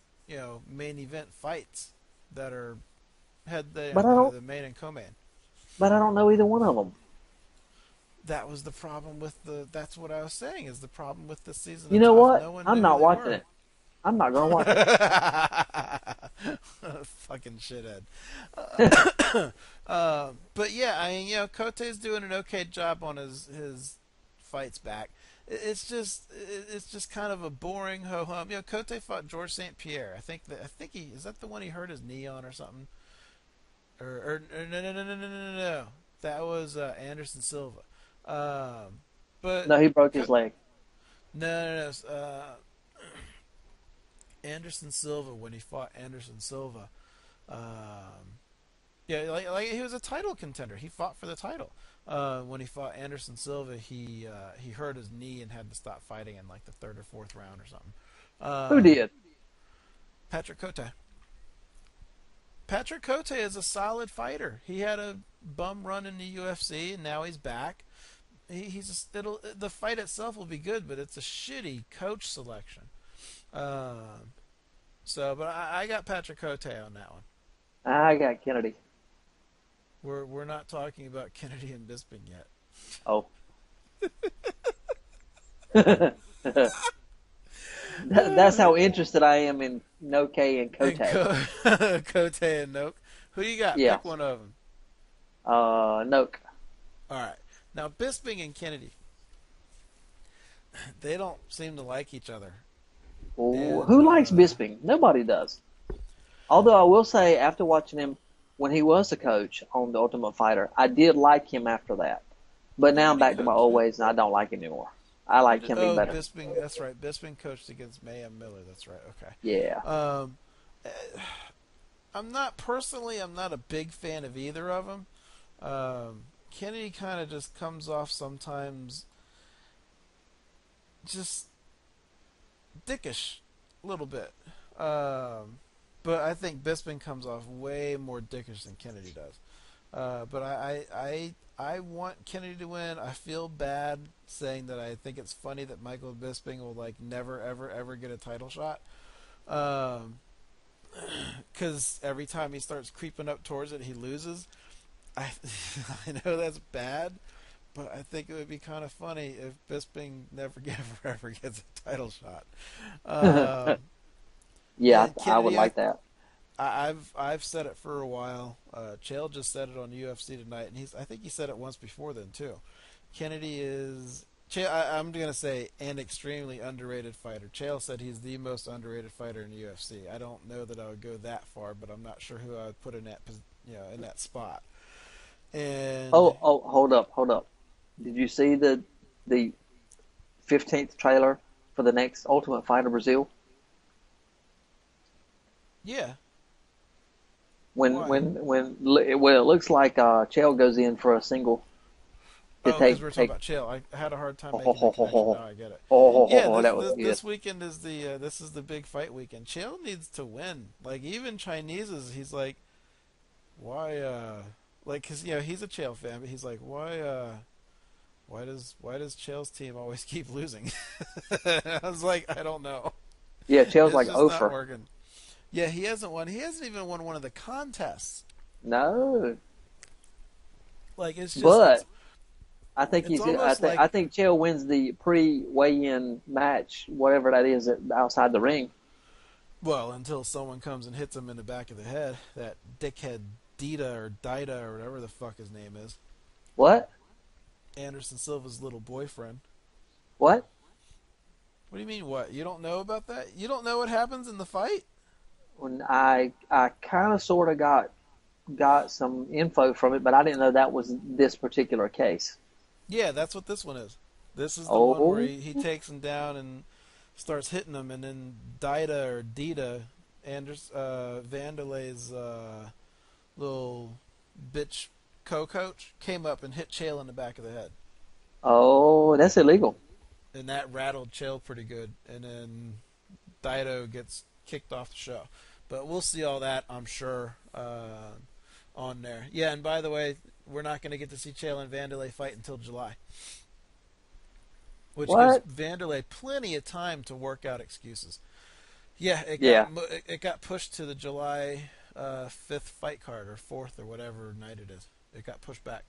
main event fights that are But I don't. the main and co-main. but I don't know either one of them. That was the problem with the. That's what I was saying is the problem with this season You of know Tough. what? No one I'm knew who not they watching were. it. I'm not going to watch it. Fucking shithead. But yeah, I mean, Kote's doing an okay job on his fights back. It's just kind of a boring ho hum. Kote fought George St. Pierre. I think he is that the one he hurt his knee on or something. Or no. That was Anderson Silva. But No, he broke his leg. no. Anderson Silva when he fought Anderson Silva. Yeah, like he was a title contender. He fought for the title. When he fought Anderson Silva, he hurt his knee and had to stop fighting in like the third or fourth round or something. Who did? Patrick Cote. Patrick Cote is a solid fighter. He had a bum run in the UFC, and now he's back. The fight itself will be good, but it's a shitty coach selection. But I got Patrick Cote on that one. I got Kennedy. We're not talking about Kennedy and Bisping yet. Oh. That's how interested I am in Noke and Kote. Cote and Noke. Who you got? Yeah. Pick one of them. Noke. All right. Now, Bisping and Kennedy, they don't seem to like each other. Ooh, And, who likes Bisping? Nobody does. Although I will say, after watching him when he was a coach on The Ultimate Fighter, I did like him after that. But now I'm back to my old ways, and I don't like him anymore. I like Kennedy better. Bisping, that's right. Bisping coached against Mayhem Miller. That's right. Okay. Yeah. I'm not a big fan of either of them. Kennedy kind of just comes off sometimes just dickish a little bit. But I think Bisping comes off way more dickish than Kennedy does. But I want Kennedy to win. I feel bad saying that I think it's funny that Michael Bisping will like never ever get a title shot. Because every time he starts creeping up towards it, he loses. I I know that's bad, but I think it would be kind of funny if Bisping never ever gets a title shot. Yeah, And I would Kennedy, like that. I've said it for a while. Chael just said it on UFC tonight, and I think he said it once before then too. Kennedy is I'm gonna say an extremely underrated fighter. Chael said he's the most underrated fighter in the UFC. I don't know that I would go that far, but I'm not sure who I would put in that spot. And Hold up. Did you see the 15th trailer for the next Ultimate Fighter Brazil? yeah, When why? it looks like Chael goes in for a single to Because we're talking take. about Chael. I had a hard time Ho, ho, making the ho, ho, connection. ho, Now I get it. Yeah, that was good. this weekend is this is the big fight weekend. Chael needs to win. Like even Chinese's, he's like, why? Like, cause he's a Chael fan, but he's like, why does Chael's team always keep losing? I was like, I don't know. Yeah, Chael's It's like just not over. working. Yeah, he hasn't won. He hasn't even won one of the contests. No, Like it's just but I think it's he's. I almost think like I think Chael wins the pre-weigh-in match, whatever that is, outside the ring. well until someone comes and hits him in the back of the head. That dickhead Dida or whatever the fuck his name is. What? Anderson Silva's little boyfriend. What? What do you mean? What? You don't know about that? You don't know what happens in the fight? When I kind of sort of got some info from it, but I didn't know that was this particular case. Yeah, that's what this one is. This is the one where Oh, he takes him down and starts hitting him, and then Dida, Vanderlei's little bitch co-coach, came up and hit Chael in the back of the head. oh, that's illegal. And that rattled Chael pretty good. And then Dido gets kicked off the show. But we'll see all that, I'm sure, on there. Yeah, and by the way, we're not going to get to see Chael and Vanderlei fight until July. Which What? gives Vanderlei plenty of time to work out excuses. Yeah, it got pushed to the July 5th fight card, or 4th, or whatever night it is. It got pushed back.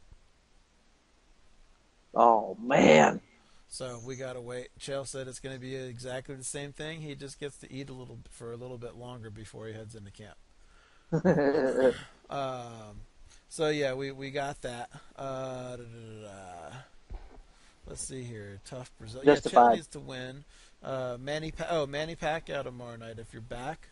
Oh man. So we gotta wait. Chael said it's going to be exactly the same thing. He just gets to eat for a little bit longer before he heads into camp. So yeah, we got that. Let's see here. Tough Brazil. Yeah, Chael Justified. needs to win. Manny Pacquiao tomorrow night. If you're back,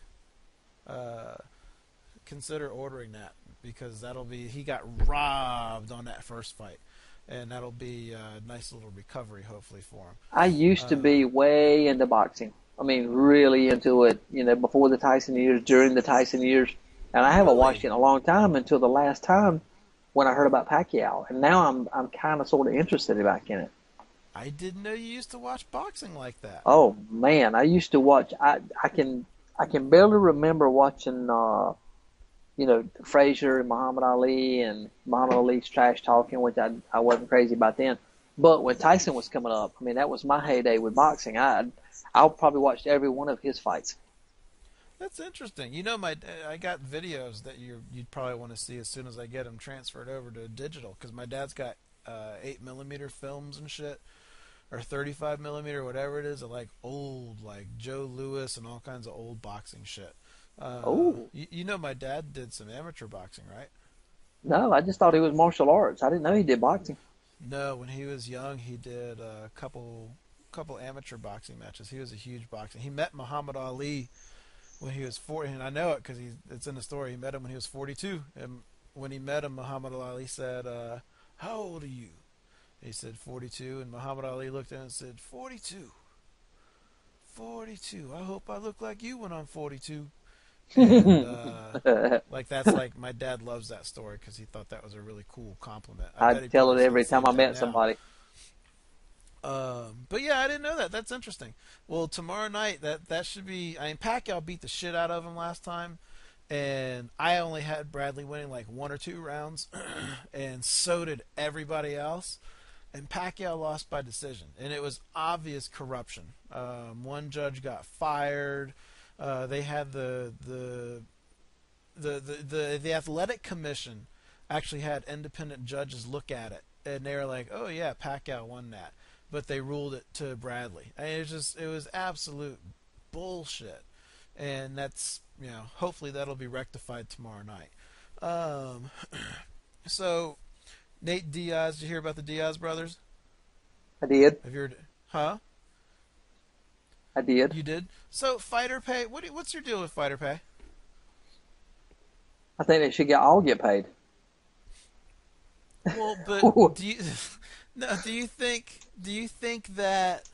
consider ordering that because he got robbed on that first fight, and that'll be a nice little recovery hopefully for him. I used to be way into boxing. I mean, really into it, before the Tyson years, during the Tyson years. And I haven't watched it in a long time until the last time when I heard about Pacquiao. And now I'm kind of sort of interested back in it. I didn't know you used to watch boxing like that. Oh man, I used to watch. I can barely remember watching, Frazier and Muhammad Ali and Muhammad Ali's trash talking, which I wasn't crazy about then. But when Tyson was coming up, I mean, that was my heyday with boxing. I'll probably watched every one of his fights. That's interesting. I got videos that you'd probably want to see as soon as I get them transferred over to digital because my dad's got 8mm films and shit, or 35mm, whatever it is, of like old, like Joe Louis and all kinds of old boxing shit. My dad did some amateur boxing, right? No, I just thought he was martial arts. I didn't know he did boxing. No, when he was young, he did a couple amateur boxing matches. He was a huge boxer. He met Muhammad Ali when he was 40, and I know it because it's in the story. He met him when he was 42, and when he met him, Muhammad Ali said, "How old are you?" He said 42, and Muhammad Ali looked at him and said, 42. 42. I hope I look like you when I'm 42. And, that's like my dad loves that story because he thought that was a really cool compliment. I'd tell it every time I met somebody. But yeah, I didn't know that. That's interesting. Well, tomorrow night that should be. I mean, Pacquiao beat the shit out of him last time, and I only had Bradley winning like 1 or 2 rounds, and so did everybody else. And Pacquiao lost by decision, and it was obvious corruption. One judge got fired. They had the athletic commission actually had independent judges look at it, and they were like, "Oh yeah, Pacquiao won that," but they ruled it to Bradley. I mean, it was absolute bullshit, and that's hopefully that'll be rectified tomorrow night. So. Nate Diaz, did you hear about the Diaz brothers? I did. Have you heard? Huh? I did. You did? So, fighter pay, what's your deal with fighter pay? I think they should all get paid. Well, but do you think that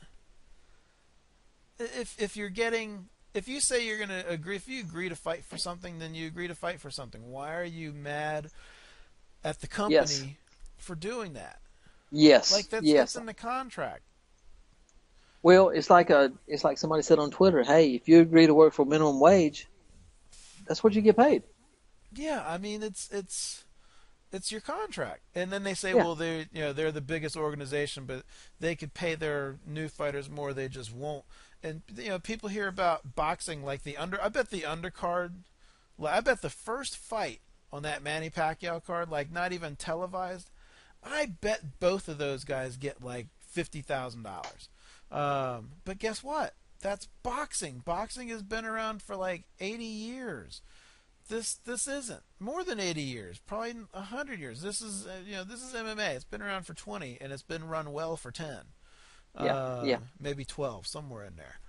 if you say you're going to agree, if you agree to fight for something, then you agree to fight for something. Why are you mad at the company? Yes. For doing that. Yes. Like that's yes. in the contract. Well, it's like somebody said on Twitter, "Hey, if you agree to work for minimum wage, that's what you get paid." Yeah, I mean it's your contract. And then they say, yeah. well, they're the biggest organization, but they could pay their new fighters more, they just won't. And people hear about boxing like I bet the undercard, I bet the first fight on that Manny Pacquiao card, like not even televised, I bet both of those guys get like $50,000. But guess what? That's boxing. Boxing has been around for like 80 years. This isn't. More than 80 years, probably 100 years. This is MMA. It's been around for 20, and it's been run well for 10. Maybe 12, somewhere in there.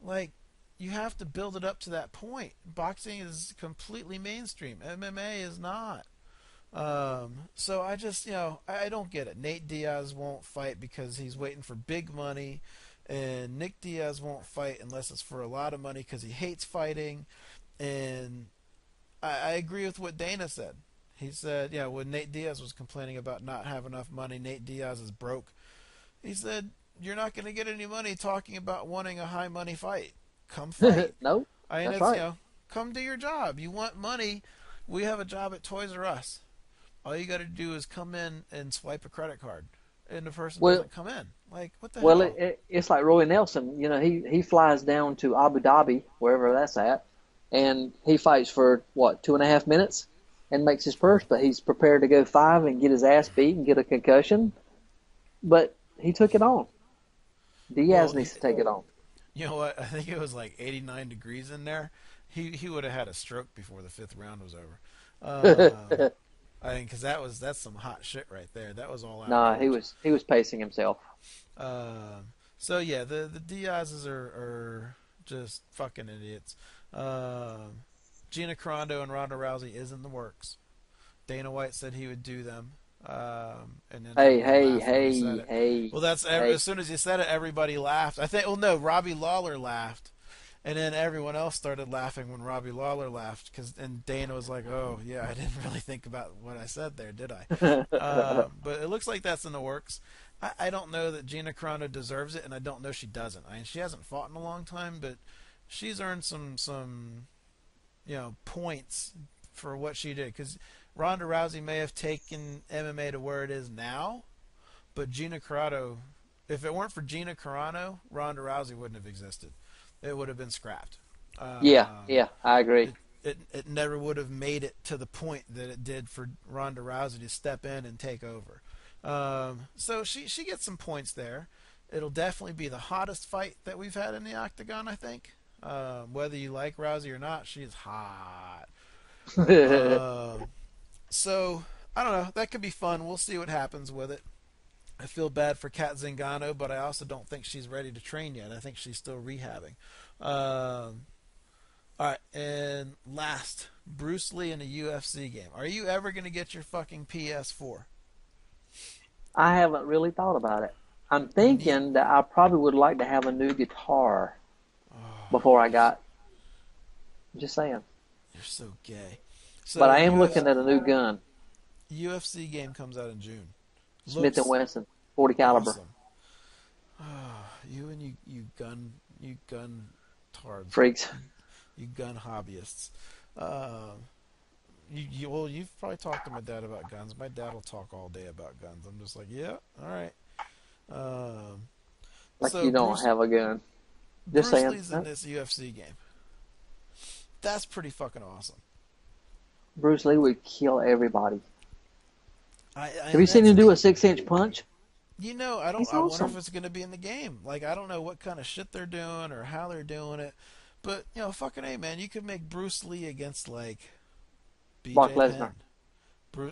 Like, you have to build it up to that point. Boxing is completely mainstream. MMA is not. So I just, I don't get it. Nate Diaz won't fight because he's waiting for big money, and Nick Diaz won't fight unless it's for a lot of money because he hates fighting. And I agree with what Dana said. He said, when Nate Diaz was complaining about not having enough money, Nate Diaz is broke. He said, you're not going to get any money talking about wanting a high money fight. Come fight. No, that's right. Come do your job. You want money? We have a job at Toys R Us. All you got to do is come in and swipe a credit card, and the person doesn't come in. Like, what the hell? Well, it's like Roy Nelson. He flies down to Abu Dhabi, wherever that's at, and he fights for 2.5 minutes. and makes his purse, but he's prepared to go 5 and get his ass beat and get a concussion. But he took it on. Diaz Well, needs to take it on. you know what? I think it was like 89 degrees in there. He would have had a stroke before the 5th round was over. I mean, because that's some hot shit right there. That was all out. Nah, he was pacing himself. So yeah, the Diaz's are just fucking idiots. Gina Carano and Ronda Rousey is in the works. Dana White said he would do them. And then Hey. Well, as soon as he said it, everybody laughed. I think. Well, no, Robbie Lawler laughed, and then everyone else started laughing when Robbie Lawler laughed. And Dana was like, "Oh yeah, I didn't really think about what I said there, did I?" But it looks like that's in the works. I don't know that Gina Carano deserves it, and I don't know she doesn't. I mean, she hasn't fought in a long time, but she's earned some points for what she did. Because Ronda Rousey may have taken MMA to where it is now, but Gina Carano, if it weren't for Gina Carano, Ronda Rousey wouldn't have existed. It would have been scrapped. Yeah, I agree. It never would have made it to the point that it did for Ronda Rousey to step in and take over. So she gets some points there. It'll definitely be the hottest fight that we've had in the octagon, I think. Whether you like Rousey or not, she's hot. So, I don't know. That could be fun. We'll see what happens with it. I feel bad for Kat Zingano, but I also don't think she's ready to train yet. I think she's still rehabbing. All right, and last, Bruce Lee in a UFC game. Are you ever going to get your fucking PS4? I haven't really thought about it. I'm thinking that I probably would like to have a new guitar before I got. Just saying. You're so gay. So but I am looking at a new gun. UFC game comes out in June. Smith & Wesson, 40 caliber. Awesome. You and you gun tards. Freaks. You gun hobbyists. You've probably talked to my dad about guns. My dad will talk all day about guns. I'm just like, yeah, all right. So you don't have a gun. Just Bruce saying. Lee's in this UFC game. That's pretty fucking awesome. Bruce Lee would kill everybody. Have you seen him do a 6-inch punch? I wonder if it's going to be in the game. Like, I don't know what kind of shit they're doing or how they're doing it. But, fucking A, man, you could make Bruce Lee against, like, BJ Brock Lesnar.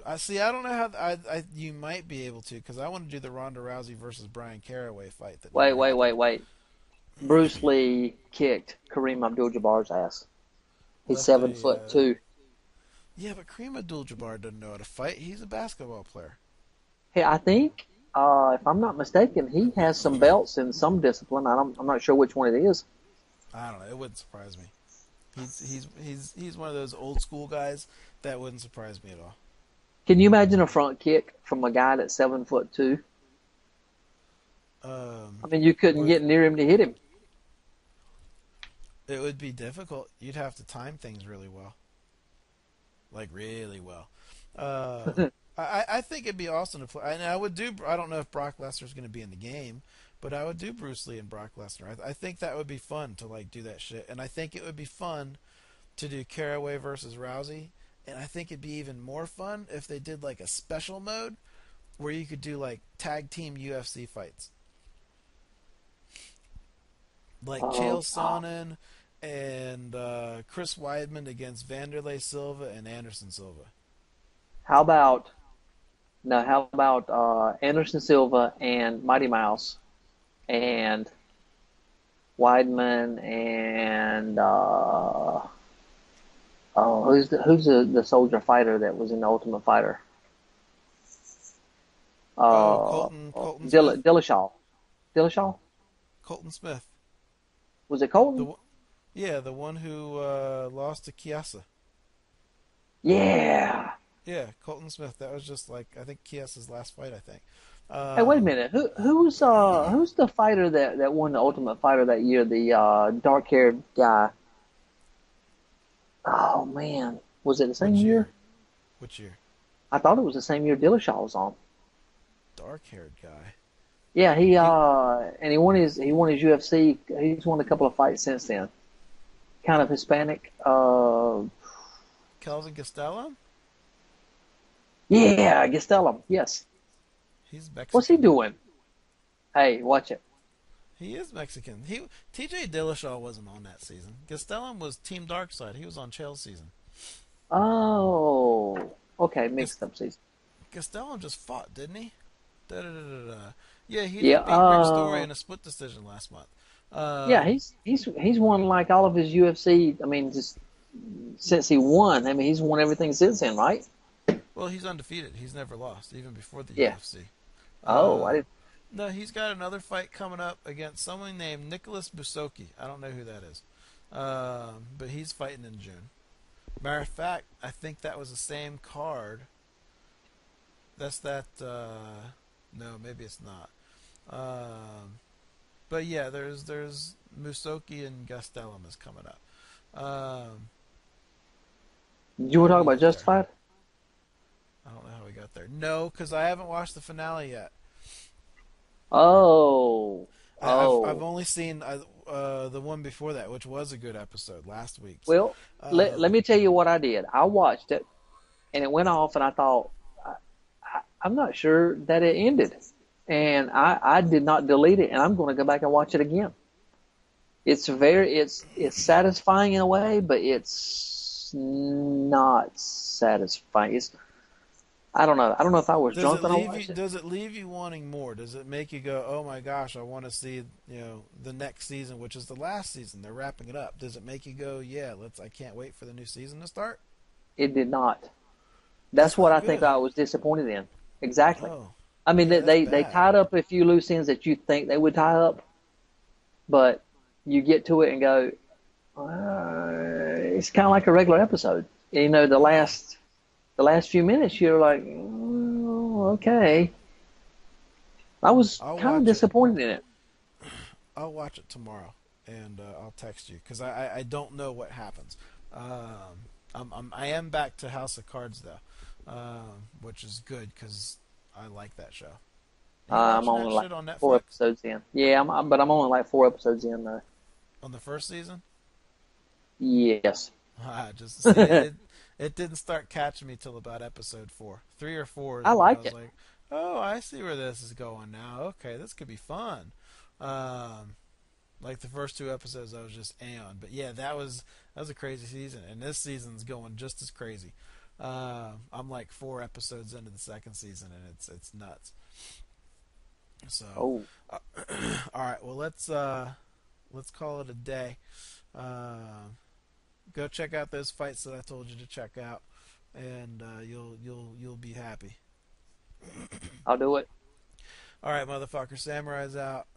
I don't know how you might be able to, because I want to do the Ronda Rousey versus Brian Caraway fight. Wait. Bruce Lee kicked Kareem Abdul-Jabbar's ass. He's 7'2". Yeah, but Kareem Abdul-Jabbar doesn't know how to fight. He's a basketball player. Hey, I think, if I'm not mistaken, he has some belts in some discipline. I'm not sure which one it is. I don't know. It wouldn't surprise me. He's one of those old school guys that wouldn't surprise me at all. Can you imagine a front kick from a guy that's 7'2"? I mean, you couldn't get near him to hit him. It would be difficult. You'd have to time things really well. Like, really well. I think it'd be awesome to play. And I would do. I don't know if Brock Lesnar's going to be in the game, but I would do Bruce Lee and Brock Lesnar. I think that would be fun to, like, do that shit. And I think it would be fun to do Caraway versus Rousey. And I think it'd be even more fun if they did, like, a special mode where you could do, like, tag team UFC fights. Like Chael Sonnen and Chris Weidman against Vanderlei Silva and Anderson Silva. How about Anderson Silva and Mighty Mouse and Weidman and who's the soldier fighter that was in the Ultimate Fighter? Colton Smith. Dillashaw. Colton Smith. Was it Colton? The one who lost to Chiesa. Yeah. Yeah, Colton Smith. That was just like, I think Chiesa's last fight, I think. Hey, wait a minute. Who's the fighter that won the Ultimate Fighter that year? The dark-haired guy. Oh man, was it the same year? Which year? I thought it was the same year Dillashaw was on. Dark-haired guy. Yeah, he won his UFC. He's won a couple of fights since then. Kind of Hispanic. Kelvin Gastelum? Yeah, Gastelum. Yes. He's What's he Mexican. doing? Hey, watch it. He is Mexican. T.J. Dillashaw wasn't on that season. Gastelum was Team Darkside. He was on Chael's season. Oh, okay, Gas- mixed up season. Gastelum just fought, didn't he? Da, da, da, da, da. Yeah, he Yeah. just beat Rick Story in a split decision last month. Yeah. Um, He's won like all of his UFC. I mean, just since he won. I mean, he's won everything since then, right? well, he's undefeated. He's never lost, even before the Yeah. UFC. Oh, I Uh, didn't. no, he's got another fight coming up against someone named Nicholas Busoki. I don't know who that is, but he's fighting in June. Matter of fact, I think that was the same card. That's that. No, maybe it's not. Um, but yeah, there's Musoki and Gastelum is coming up. Did you How want to did talk we about get there? Justified? I don't know how we got there. No, because I haven't watched the finale yet. Oh, I've oh. only seen the one before that, which was a good episode, last week's. Well, let Um, me tell you what I did. I watched it, and it went off, and I thought, I'm not sure that it ended. And I did not delete it, and I'm going to go back and watch it again. It's satisfying in a way, but it's not satisfying. It's I don't know. I don't know if I was does drunk it when I leave you? watched it. Does it leave you wanting more? Does it make you go, "Oh my gosh, I want to see the next season, which is the last season? They're wrapping it up." Does it make you go, "Yeah, let's. I can't wait for the new season to start." It did not. That's That's what not I think good. I was disappointed in. Exactly. Oh, I mean, yeah, that's they bad. tied up a few loose ends that you think they would tie up, but you get to it and go, it's kind of like a regular episode. You know, Yeah, the last few minutes, you're like, okay. I was I'll kind of watch it. disappointed in it. I'll watch it tomorrow, and I'll text you because I don't know what happens. I am back to House of Cards though, which is good because I like that show. Are you I'm watching that only like shit on four Netflix episodes in. Yeah, but I'm only like 4 episodes in though. on the first season? Yes. Just to see it didn't start catching me till about episode 4, 3 or 4 is I when I like was it. like, oh, I see where this is going now. Okay, this could be fun. Um, like the first 2 episodes, I was just on. But yeah, that was a crazy season, and this season's going just as crazy. I'm like 4 episodes into the second season, and it's nuts. So, Oh, uh, all right, well let's call it a day. Uh, Go check out those fights that I told you to check out, and you'll be happy. I'll do it. All right, motherfucker, Samurai's out,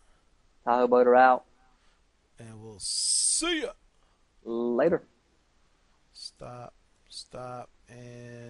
Tahoe boater out. and we'll see ya. Later. Stop, and.